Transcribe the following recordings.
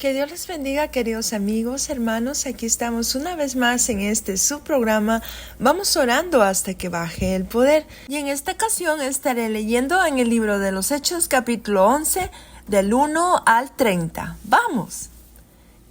Que Dios les bendiga, queridos amigos, hermanos. Aquí estamos una vez más en este su programa. Vamos orando hasta que baje el poder. Y en esta ocasión estaré leyendo en el libro de los Hechos, capítulo 11, del 1 al 30. ¡Vamos!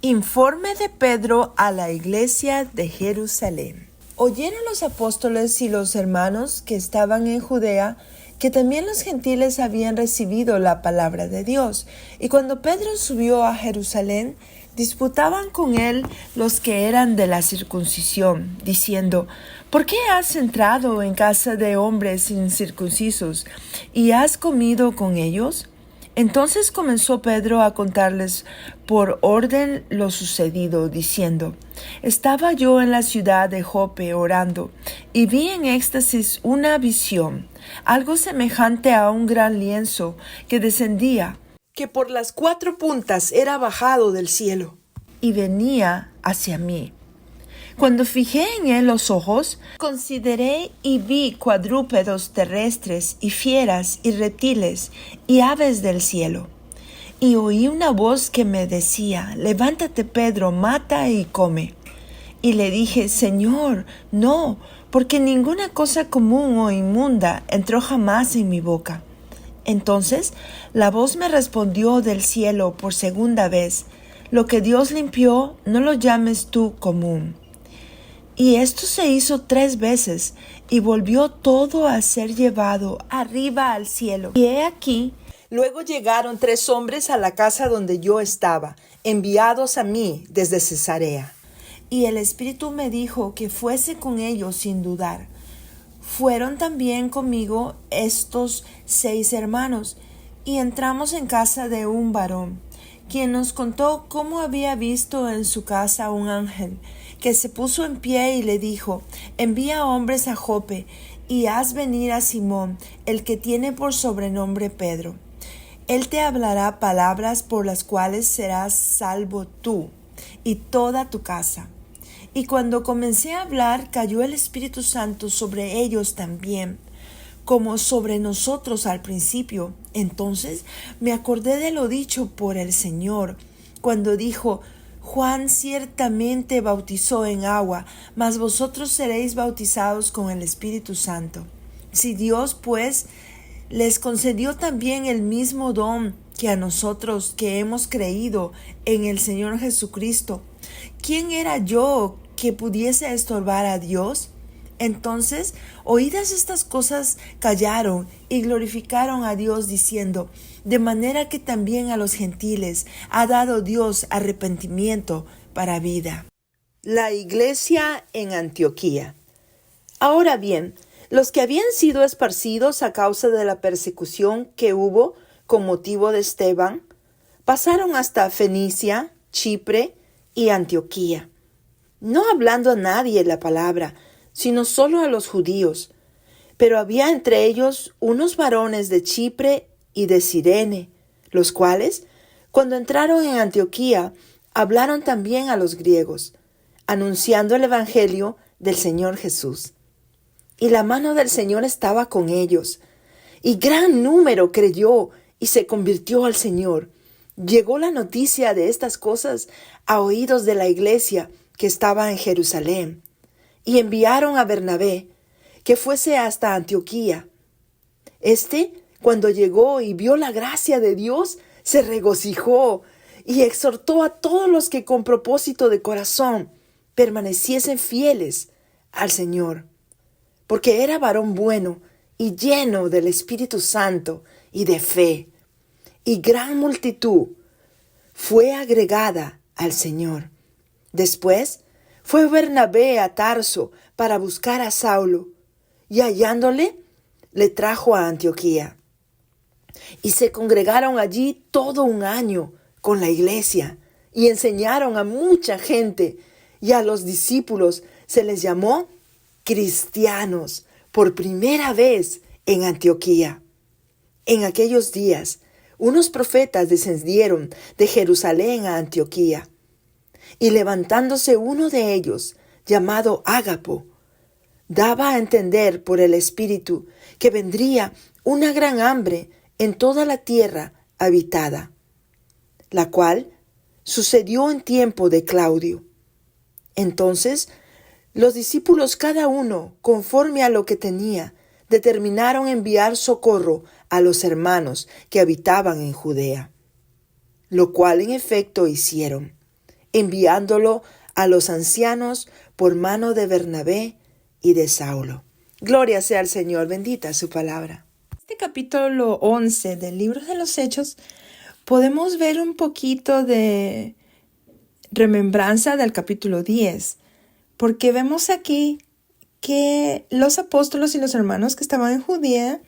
Informe de Pedro a la iglesia de Jerusalén. Oyeron los apóstoles y los hermanos que estaban en Judea que también los gentiles habían recibido la palabra de Dios. Y cuando Pedro subió a Jerusalén, disputaban con él los que eran de la circuncisión, diciendo: ¿Por qué has entrado en casa de hombres incircuncisos y has comido con ellos? Entonces comenzó Pedro a contarles por orden lo sucedido, diciendo: Estaba yo en la ciudad de Jope orando, y vi en éxtasis una visión, algo semejante a un gran lienzo que descendía, que por las 4 puntas era bajado del cielo, y venía hacia mí. Cuando fijé en él los ojos, consideré y vi cuadrúpedos terrestres y fieras y reptiles y aves del cielo. Y oí una voz que me decía: Levántate, Pedro, mata y come. Y le dije: Señor, no, porque ninguna cosa común o inmunda entró jamás en mi boca. Entonces la voz me respondió del cielo por segunda vez: Lo que Dios limpió, no lo llames tú común. Y esto se hizo 3 veces, y volvió todo a ser llevado arriba al cielo. Y he aquí, luego llegaron 3 hombres a la casa donde yo estaba, enviados a mí desde Cesarea. Y el Espíritu me dijo que fuese con ellos sin dudar. Fueron también conmigo estos 6 hermanos, y entramos en casa de un varón, quien nos contó cómo había visto en su casa un ángel, que se puso en pie y le dijo: Envía hombres a Jope, y haz venir a Simón, el que tiene por sobrenombre Pedro. Él te hablará palabras por las cuales serás salvo tú y toda tu casa. Y cuando comencé a hablar, cayó el Espíritu Santo sobre ellos también, como sobre nosotros al principio. Entonces me acordé de lo dicho por el Señor, cuando dijo: Juan ciertamente bautizó en agua, mas vosotros seréis bautizados con el Espíritu Santo. Si Dios, pues, les concedió también el mismo don que a nosotros que hemos creído en el Señor Jesucristo, ¿quién era yo que pudiese estorbar a Dios? Entonces, oídas estas cosas, callaron y glorificaron a Dios, diciendo: De manera que también a los gentiles ha dado Dios arrepentimiento para vida. La iglesia en Antioquía. Ahora bien, los que habían sido esparcidos a causa de la persecución que hubo con motivo de Esteban, pasaron hasta Fenicia, Chipre y Antioquía, no hablando a nadie la palabra, sino solo a los judíos. Pero había entre ellos unos varones de Chipre y de Cirene, los cuales, cuando entraron en Antioquía, hablaron también a los griegos, anunciando el evangelio del Señor Jesús. Y la mano del Señor estaba con ellos, y gran número creyó y se convirtió al Señor. Llegó la noticia de estas cosas a oídos de la iglesia que estaba en Jerusalén, y enviaron a Bernabé, que fuese hasta Antioquía. Cuando llegó y vio la gracia de Dios, se regocijó y exhortó a todos los que con propósito de corazón permaneciesen fieles al Señor, porque era varón bueno y lleno del Espíritu Santo y de fe, y gran multitud fue agregada al Señor. Después fue Bernabé a Tarso para buscar a Saulo, y hallándole, le trajo a Antioquía. Y se congregaron allí todo un año con la iglesia, y enseñaron a mucha gente, y a los discípulos se les llamó cristianos por primera vez en Antioquía. En aquellos días, unos profetas descendieron de Jerusalén a Antioquía, y levantándose uno de ellos, llamado Ágapo, daba a entender por el Espíritu que vendría una gran hambre en toda la tierra habitada, la cual sucedió en tiempo de Claudio. Entonces, los discípulos, cada uno, conforme a lo que tenía, determinaron enviar socorro a los hermanos que habitaban en Judea, lo cual en efecto hicieron, enviándolo a los ancianos por mano de Bernabé y de Saulo. Gloria sea al Señor, bendita su palabra. En este capítulo 11 del libro de los Hechos podemos ver un poquito de remembranza del capítulo 10, porque vemos aquí que los apóstoles y los hermanos que estaban en Judea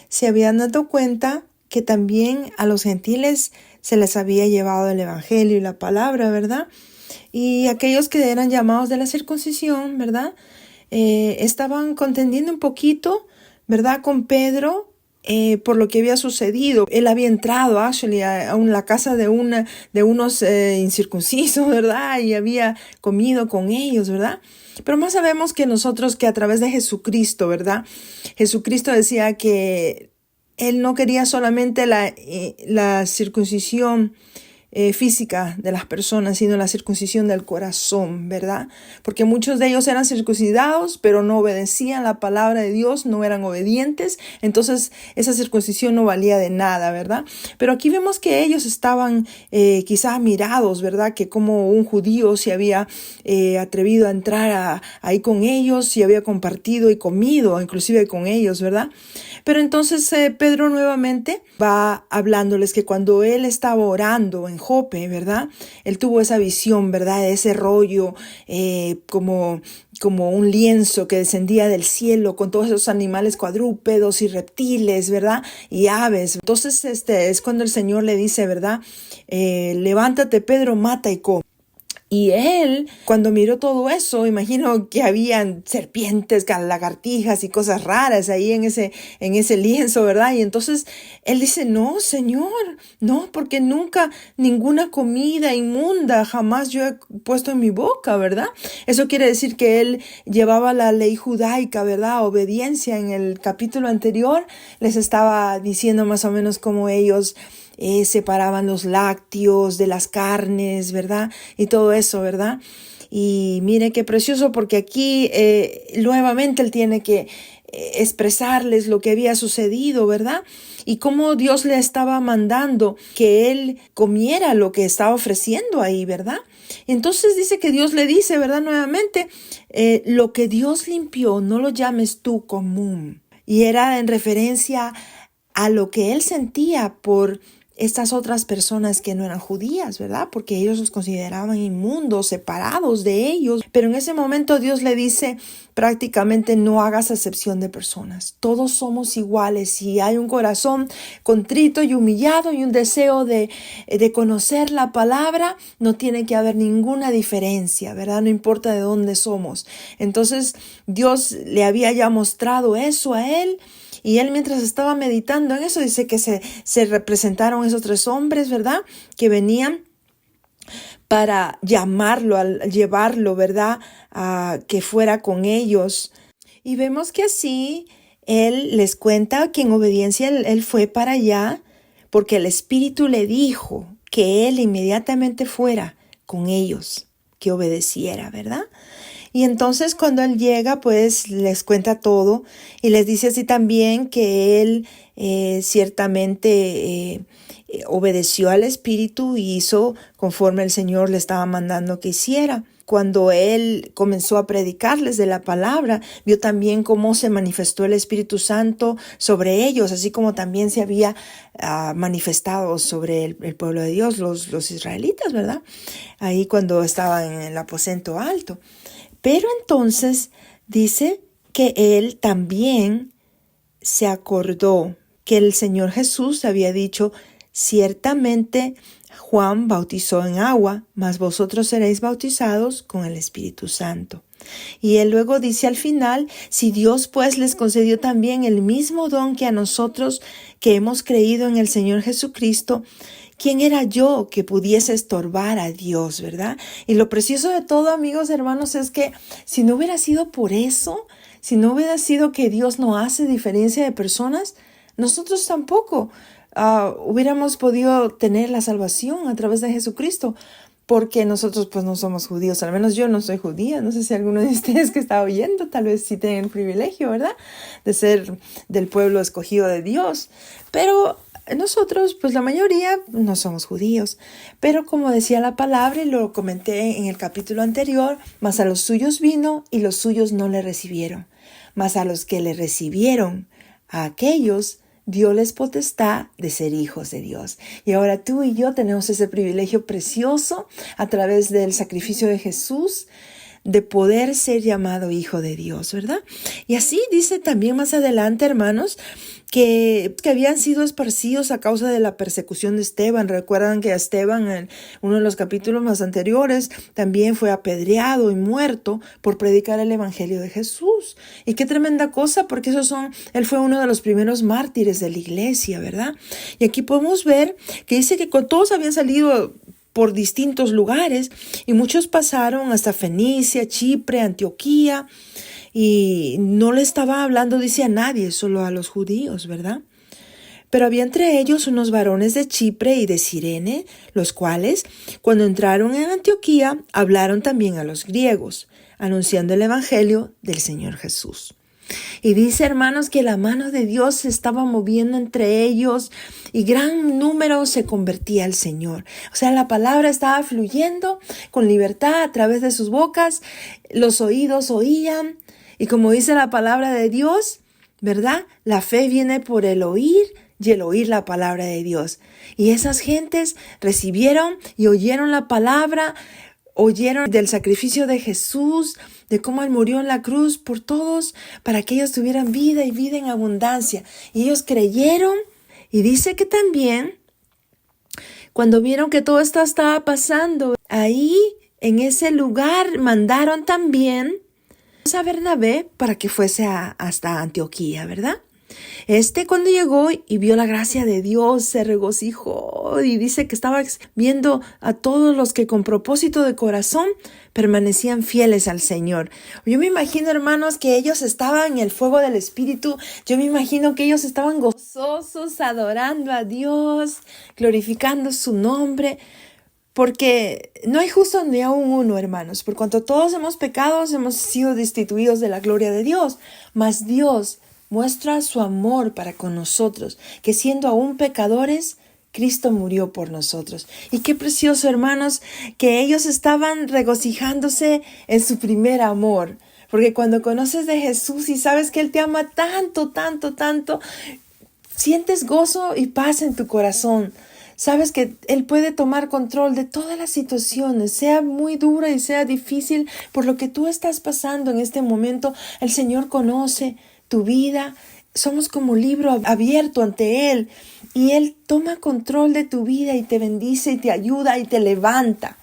se habían dado cuenta que también a los gentiles se les había llevado el evangelio y la palabra, ¿verdad? Y aquellos que eran llamados de la circuncisión, ¿verdad? Estaban contendiendo un poquito, ¿verdad? Con Pedro, por lo que había sucedido. Él había entrado a la casa de unos incircuncisos, ¿verdad? Y había comido con ellos, ¿verdad? Pero más sabemos que nosotros, que a través de Jesucristo, ¿verdad? Jesucristo decía que Él no quería solamente la circuncisión física de las personas, sino la circuncisión del corazón, ¿verdad? Porque muchos de ellos eran circuncidados, pero no obedecían la palabra de Dios, no eran obedientes, entonces esa circuncisión no valía de nada, ¿verdad? Pero aquí vemos que ellos estaban quizás admirados, ¿verdad? Que como un judío se había atrevido a entrar ahí con ellos y había compartido y comido inclusive con ellos, ¿verdad? Pero entonces Pedro nuevamente va hablándoles que cuando él estaba orando en Jope, ¿verdad? Él tuvo esa visión, ¿verdad? De ese rollo como un lienzo que descendía del cielo con todos esos animales cuadrúpedos y reptiles, ¿verdad? Y aves. Entonces es cuando el Señor le dice, ¿verdad? Levántate, Pedro, mata y come. Y él, cuando miró todo eso, imagino que habían serpientes, lagartijas y cosas raras ahí en ese lienzo, ¿verdad? Y entonces él dice, no, Señor, no, porque nunca ninguna comida inmunda jamás yo he puesto en mi boca, ¿verdad? Eso quiere decir que él llevaba la ley judaica, ¿verdad? Obediencia. En el capítulo anterior les estaba diciendo más o menos cómo ellos separaban los lácteos de las carnes, ¿verdad? Y todo eso, ¿verdad? Y mire qué precioso, porque aquí nuevamente él tiene que expresarles lo que había sucedido, ¿verdad? Y cómo Dios le estaba mandando que él comiera lo que estaba ofreciendo ahí, ¿verdad? Entonces dice que Dios le dice, ¿verdad? Nuevamente, lo que Dios limpió, no lo llames tú común. Y era en referencia a lo que él sentía por estas otras personas que no eran judías, ¿verdad? Porque ellos los consideraban inmundos, separados de ellos. Pero en ese momento Dios le dice prácticamente no hagas excepción de personas. Todos somos iguales. Si hay un corazón contrito y humillado y un deseo de conocer la palabra, no tiene que haber ninguna diferencia, ¿verdad? No importa de dónde somos. Entonces Dios le había ya mostrado eso a él. Y él, mientras estaba meditando en eso, dice que se representaron esos tres hombres, ¿verdad? Que venían para llevarlo, ¿verdad? A que fuera con ellos. Y vemos que así él les cuenta que en obediencia él fue para allá, porque el Espíritu le dijo que él inmediatamente fuera con ellos, que obedeciera, ¿verdad? Y entonces cuando él llega, pues les cuenta todo y les dice así también que él ciertamente obedeció al Espíritu y hizo conforme el Señor le estaba mandando que hiciera. Cuando él comenzó a predicarles de la palabra, vio también cómo se manifestó el Espíritu Santo sobre ellos, así como también se había manifestado sobre el pueblo de Dios, los israelitas, ¿verdad? Ahí cuando estaban en el aposento alto. Pero entonces dice que él también se acordó que el Señor Jesús había dicho, ciertamente Juan bautizó en agua, mas vosotros seréis bautizados con el Espíritu Santo. Y él luego dice al final, si Dios pues les concedió también el mismo don que a nosotros que hemos creído en el Señor Jesucristo, ¿quién era yo que pudiese estorbar a Dios, verdad? Y lo precioso de todo, amigos, hermanos, es que si no hubiera sido por eso, si no hubiera sido que Dios no hace diferencia de personas, nosotros tampoco hubiéramos podido tener la salvación a través de Jesucristo. Porque nosotros pues no somos judíos, al menos yo no soy judía, no sé si alguno de ustedes que está oyendo tal vez sí tienen el privilegio, ¿verdad? De ser del pueblo escogido de Dios, pero nosotros pues la mayoría no somos judíos, pero como decía la palabra y lo comenté en el capítulo anterior, mas a los suyos vino y los suyos no le recibieron, mas a los que le recibieron, a aquellos dióles potestad de ser hijos de Dios. Y ahora tú y yo tenemos ese privilegio precioso a través del sacrificio de Jesús de poder ser llamado hijo de Dios, ¿verdad? Y así dice también más adelante, hermanos, que habían sido esparcidos a causa de la persecución de Esteban. Recuerdan que Esteban en uno de los capítulos más anteriores también fue apedreado y muerto por predicar el evangelio de Jesús. Y qué tremenda cosa, porque él fue uno de los primeros mártires de la iglesia, ¿verdad? Y aquí podemos ver que dice que todos habían salido por distintos lugares y muchos pasaron hasta Fenicia, Chipre, Antioquía. Y no le estaba hablando, dice, a nadie, solo a los judíos, ¿verdad? Pero había entre ellos unos varones de Chipre y de Cirene, los cuales, cuando entraron en Antioquía, hablaron también a los griegos, anunciando el evangelio del Señor Jesús. Y dice, hermanos, que la mano de Dios se estaba moviendo entre ellos y gran número se convertía al Señor. O sea, la palabra estaba fluyendo con libertad a través de sus bocas, los oídos oían. Y como dice la palabra de Dios, ¿verdad? La fe viene por el oír y el oír la palabra de Dios. Y esas gentes recibieron y oyeron la palabra, oyeron del sacrificio de Jesús, de cómo Él murió en la cruz por todos, para que ellos tuvieran vida y vida en abundancia. Y ellos creyeron, y dice que también, cuando vieron que todo esto estaba pasando, ahí, en ese lugar, mandaron también a Bernabé para que fuese hasta Antioquía, ¿verdad? Cuando llegó y vio la gracia de Dios, se regocijó y dice que estaba viendo a todos los que con propósito de corazón permanecían fieles al Señor. Yo me imagino, hermanos, que ellos estaban en el fuego del Espíritu. Yo me imagino que ellos estaban gozosos, adorando a Dios, glorificando su nombre. Porque no hay justo ni aún uno, hermanos. Por cuanto todos hemos pecado, hemos sido destituidos de la gloria de Dios. Mas Dios muestra su amor para con nosotros, que siendo aún pecadores, Cristo murió por nosotros. Y qué precioso, hermanos, que ellos estaban regocijándose en su primer amor. Porque cuando conoces de Jesús y sabes que Él te ama tanto, tanto, tanto, sientes gozo y paz en tu corazón. Sabes que Él puede tomar control de todas las situaciones, sea muy dura y sea difícil por lo que tú estás pasando en este momento. El Señor conoce tu vida. Somos como libro abierto ante Él y Él toma control de tu vida y te bendice y te ayuda y te levanta,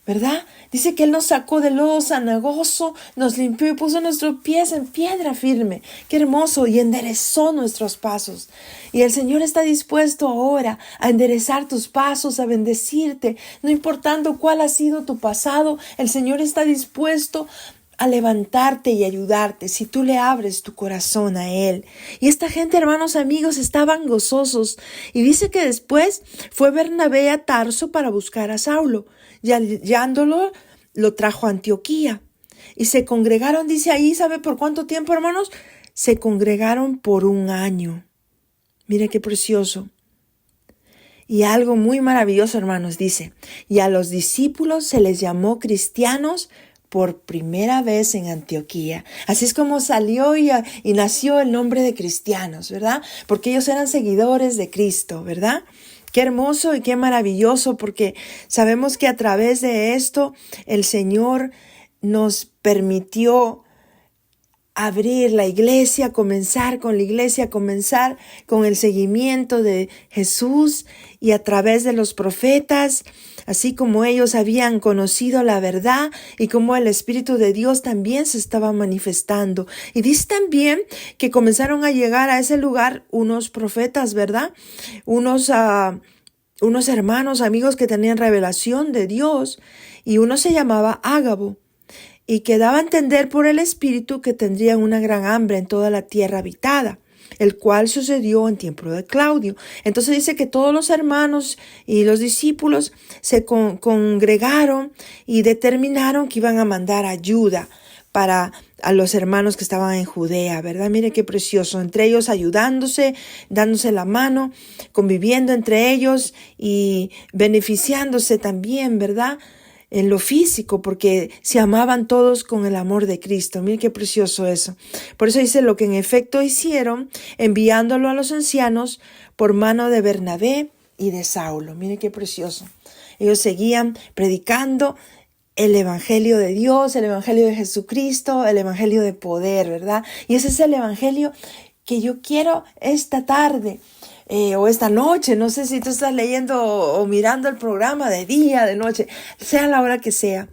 ¿verdad? Dice que Él nos sacó del lodo cenagoso, nos limpió y puso nuestros pies en piedra firme. ¡Qué hermoso! Y enderezó nuestros pasos. Y el Señor está dispuesto ahora a enderezar tus pasos, a bendecirte. No importando cuál ha sido tu pasado, el Señor está dispuesto a levantarte y ayudarte si tú le abres tu corazón a Él. Y esta gente, hermanos, amigos, estaban gozosos. Y dice que después fue Bernabé a Tarso para buscar a Saulo. Y hallándolo, lo trajo a Antioquía. Y se congregaron, dice ahí, ¿sabe por cuánto tiempo, hermanos? Se congregaron por 1 año. Mire qué precioso. Y algo muy maravilloso, hermanos, dice, y a los discípulos se les llamó cristianos por primera vez en Antioquía. Así es como salió y nació el nombre de cristianos, ¿verdad? Porque ellos eran seguidores de Cristo, ¿verdad? Qué hermoso y qué maravilloso, porque sabemos que a través de esto el Señor nos permitió abrir la iglesia, comenzar con la iglesia, comenzar con el seguimiento de Jesús y a través de los profetas, así como ellos habían conocido la verdad y como el Espíritu de Dios también se estaba manifestando. Y dice también que comenzaron a llegar a ese lugar unos profetas, ¿verdad? Unos hermanos, amigos que tenían revelación de Dios, y uno se llamaba Ágabo. Y que daba a entender por el Espíritu que tendrían una gran hambre en toda la tierra habitada. el cual sucedió en tiempo de Claudio. Entonces dice que todos los hermanos y los discípulos se congregaron y determinaron que iban a mandar ayuda para a los hermanos que estaban en Judea, ¿verdad? Mire qué precioso, entre ellos ayudándose, dándose la mano, conviviendo entre ellos y beneficiándose también, ¿verdad? En lo físico, porque se amaban todos con el amor de Cristo. Mire qué precioso eso. Por eso dice lo que en efecto hicieron, enviándolo a los ancianos por mano de Bernabé y de Saulo. Mire qué precioso. Ellos seguían predicando el evangelio de Dios, el evangelio de Jesucristo, el evangelio de poder, ¿verdad? Y ese es el evangelio que yo quiero esta tarde o esta noche. No sé si tú estás leyendo o mirando el programa de día, de noche, sea la hora que sea.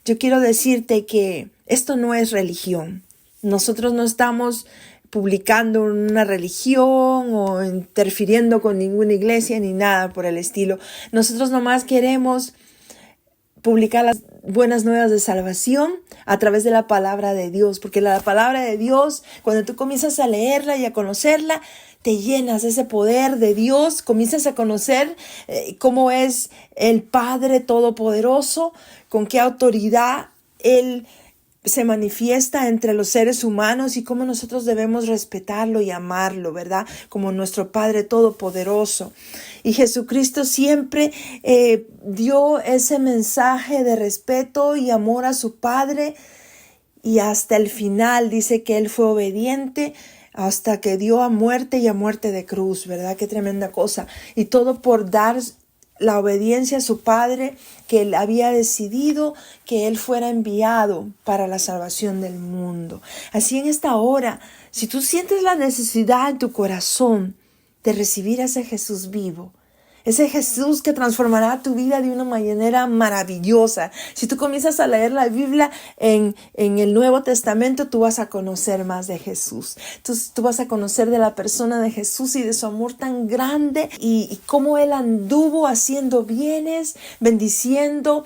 Yo quiero decirte que esto no es religión. Nosotros no estamos publicando una religión o interfiriendo con ninguna iglesia ni nada por el estilo. Nosotros nomás queremos publicar las buenas nuevas de salvación a través de la palabra de Dios, porque la palabra de Dios, cuando tú comienzas a leerla y a conocerla, te llenas de ese poder de Dios, comienzas a conocer cómo es el Padre Todopoderoso, con qué autoridad Él se manifiesta entre los seres humanos y cómo nosotros debemos respetarlo y amarlo, ¿verdad? Como nuestro Padre Todopoderoso. Y Jesucristo siempre dio ese mensaje de respeto y amor a su Padre, y hasta el final dice que Él fue obediente hasta que dio a muerte y a muerte de cruz, ¿verdad? Qué tremenda cosa. Y todo por dar la obediencia a su Padre, que Él había decidido que Él fuera enviado para la salvación del mundo. Así en esta hora, si tú sientes la necesidad en tu corazón de recibir a ese Jesús vivo, ese Jesús que transformará tu vida de una manera maravillosa. Si tú comienzas a leer la Biblia en el Nuevo Testamento, tú vas a conocer más de Jesús. Tú vas a conocer de la persona de Jesús y de su amor tan grande y cómo Él anduvo haciendo bienes, bendiciendo,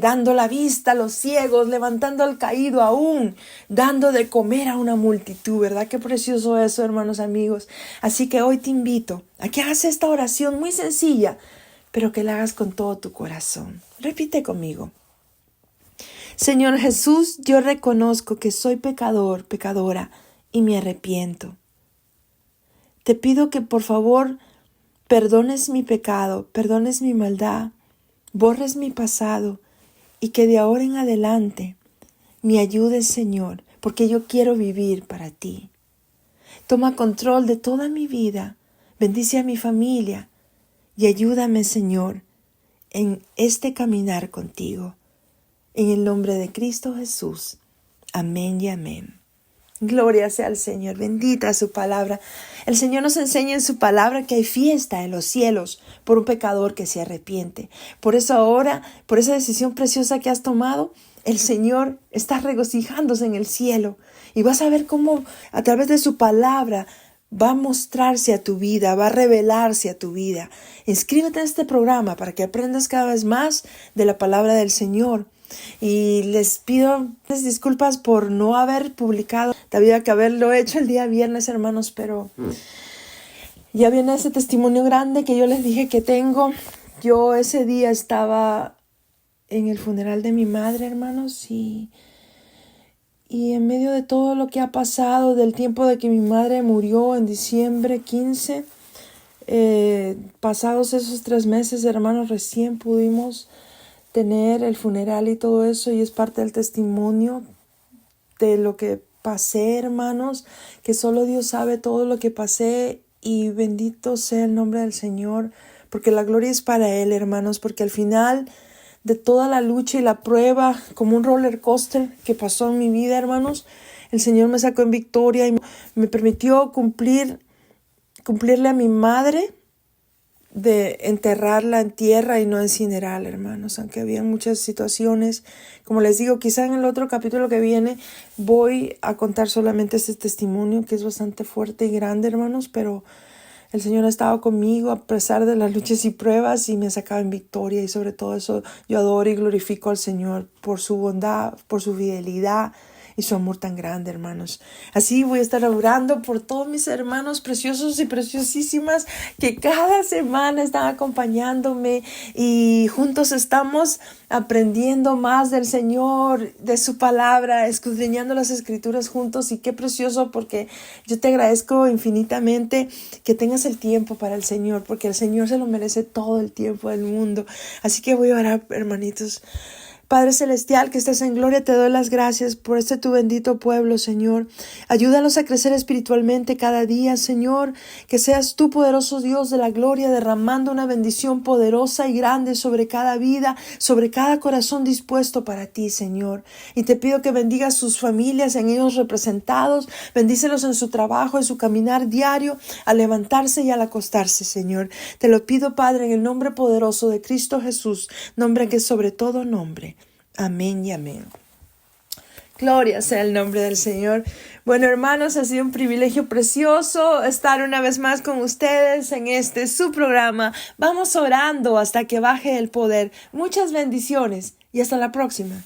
dando la vista a los ciegos, levantando al caído aún, dando de comer a una multitud, ¿verdad? Qué precioso eso, hermanos, amigos. Así que hoy te invito a que hagas esta oración muy sencilla, pero que la hagas con todo tu corazón. Repite conmigo. Señor Jesús, yo reconozco que soy pecador, pecadora, y me arrepiento. Te pido que por favor perdones mi pecado, perdones mi maldad, borres mi pasado y que de ahora en adelante me ayudes, Señor, porque yo quiero vivir para ti. Toma control de toda mi vida. Bendice a mi familia y ayúdame, Señor, en este caminar contigo. En el nombre de Cristo Jesús. Amén y amén. Gloria sea al Señor. Bendita su palabra. El Señor nos enseña en su palabra que hay fiesta en los cielos por un pecador que se arrepiente. Por eso ahora, por esa decisión preciosa que has tomado, el Señor está regocijándose en el cielo. Y vas a ver cómo a través de su palabra va a mostrarse a tu vida, va a revelarse a tu vida. Inscríbete en este programa para que aprendas cada vez más de la palabra del Señor. Y les pido disculpas por no haber publicado. Había que haberlo hecho el día viernes, hermanos, pero ya viene ese testimonio grande que yo les dije que tengo. Yo ese día estaba en el funeral de mi madre, hermanos, y en medio de todo lo que ha pasado, del tiempo de que mi madre murió en diciembre 15, pasados esos 3 meses, hermanos, recién pudimos tener el funeral y todo eso, y es parte del testimonio de lo que pasé, hermanos, que solo Dios sabe todo lo que pasé, y bendito sea el nombre del Señor, porque la gloria es para Él, hermanos, porque al final de toda la lucha y la prueba, como un roller coaster que pasó en mi vida, hermanos, el Señor me sacó en victoria y me permitió cumplirle a mi madre de enterrarla en tierra y no incinerarla, hermanos, aunque había muchas situaciones. Como les digo, quizá en el otro capítulo que viene voy a contar solamente este testimonio que es bastante fuerte y grande, hermanos, pero el Señor ha estado conmigo a pesar de las luchas y pruebas y me ha sacado en victoria, y sobre todo eso yo adoro y glorifico al Señor por su bondad, por su fidelidad y su amor tan grande, hermanos. Así voy a estar orando por todos mis hermanos preciosos y preciosísimas que cada semana están acompañándome y juntos estamos aprendiendo más del Señor, de su palabra, escudriñando las escrituras juntos. Y qué precioso, porque yo te agradezco infinitamente que tengas el tiempo para el Señor, porque el Señor se lo merece todo el tiempo del mundo. Así que voy a orar, hermanitos. Padre Celestial, que estás en gloria, te doy las gracias por tu bendito pueblo, Señor. Ayúdalos a crecer espiritualmente cada día, Señor. Que seas tú, poderoso Dios de la gloria, derramando una bendición poderosa y grande sobre cada vida, sobre cada corazón dispuesto para ti, Señor. Y te pido que bendigas sus familias, en ellos representados. Bendícelos en su trabajo, en su caminar diario, al levantarse y al acostarse, Señor. Te lo pido, Padre, en el nombre poderoso de Cristo Jesús, nombre que es sobre todo nombre. Amén y amén. Gloria sea el nombre del Señor. Bueno, hermanos, ha sido un privilegio precioso estar una vez más con ustedes en su programa. Vamos orando hasta que baje el poder. Muchas bendiciones y hasta la próxima.